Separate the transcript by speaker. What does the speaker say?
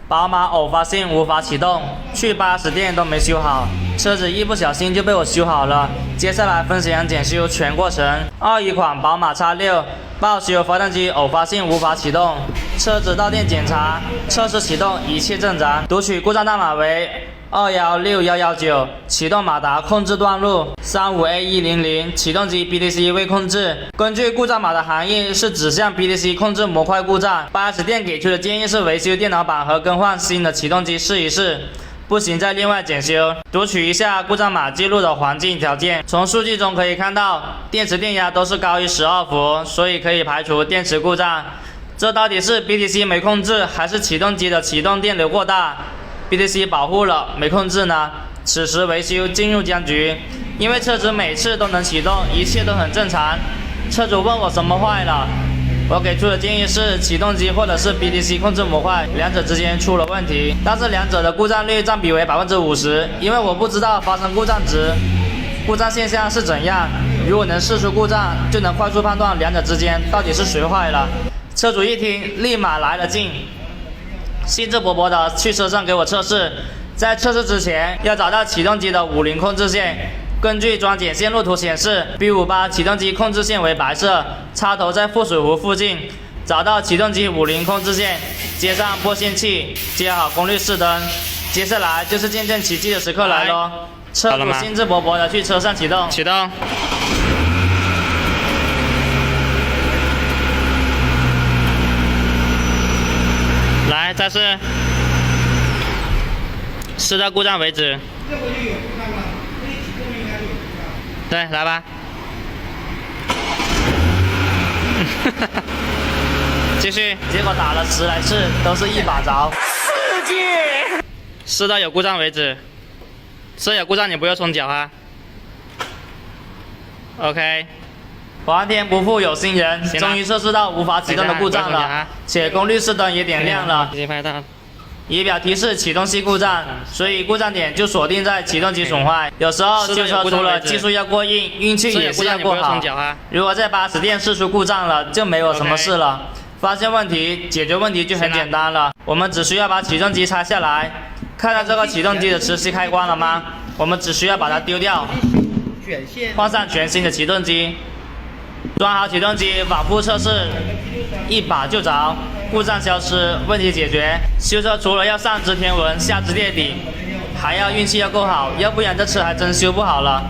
Speaker 1: 宝马偶发性无法启动，去80店都没修好，车子一不小心就被我修好了。接下来分享检修全过程。21款宝马 X6 报修发动机偶发性无法启动，车子到店检查，测试启动一切正常，读取故障代码为216119，启动马达控制断路35A100，启动机 BTC 未控制。根据故障码的含义是指向 BTC 控制模块故障。4S店给出的建议是维修电脑板和更换新的启动机试一试，不行再另外检修。读取一下故障码记录的环境条件，从数据中可以看到电池电压都是高于12伏，所以可以排除电池故障。这到底是 BTC 没控制，还是启动机的启动电流过大？BTC 保护了没控制呢？此时维修进入僵局，因为车子每次都能启动，一切都很正常。车主问我什么坏了，我给出的建议是启动机或者是 BTC 控制模块，两者之间出了问题，但是两者的故障率占比为50%，因为我不知道发生故障值、故障现象是怎样。如果能试出故障，就能快速判断两者之间到底是谁坏了。车主一听，立马来了劲。兴致勃勃的去车上给我测试，在测试之前要找到启动机的50控制线。根据装检线路图显示 ，B58 启动机控制线为白色，插头在附水壶附近。找到启动机50控制线，接上拨线器，接好功率4灯。接下来就是见证奇迹的时刻来咯。车主兴致勃勃的去车上启动。
Speaker 2: 启动。来，再试，试到故障为止。对，来吧。继续。
Speaker 1: 结果打了10来次，都是一把着。
Speaker 2: 世界。试到有故障为止。试有故障你不要冲脚哈。OK。
Speaker 1: 皇天不负有心人，终于测试到无法启动的故障了，且功率4灯也点亮了。
Speaker 2: 直接拍到。
Speaker 1: 仪表提示启动器故障，所以故障点就锁定在启动机损坏。有时候修车除了技术要过硬，运气也是要过好。如果在4S店试出故障了，就没有什么事了。发现问题，解决问题就很简单了。我们只需要把启动机拆下来，看到这个启动机的磁吸开关了吗？我们只需要把它丢掉，换上全新的启动机。装好启动机，反复测试，一把就着，故障消失，问题解决。修车除了要上知天文，下知地理，还要运气要够好，要不然这车还真修不好了。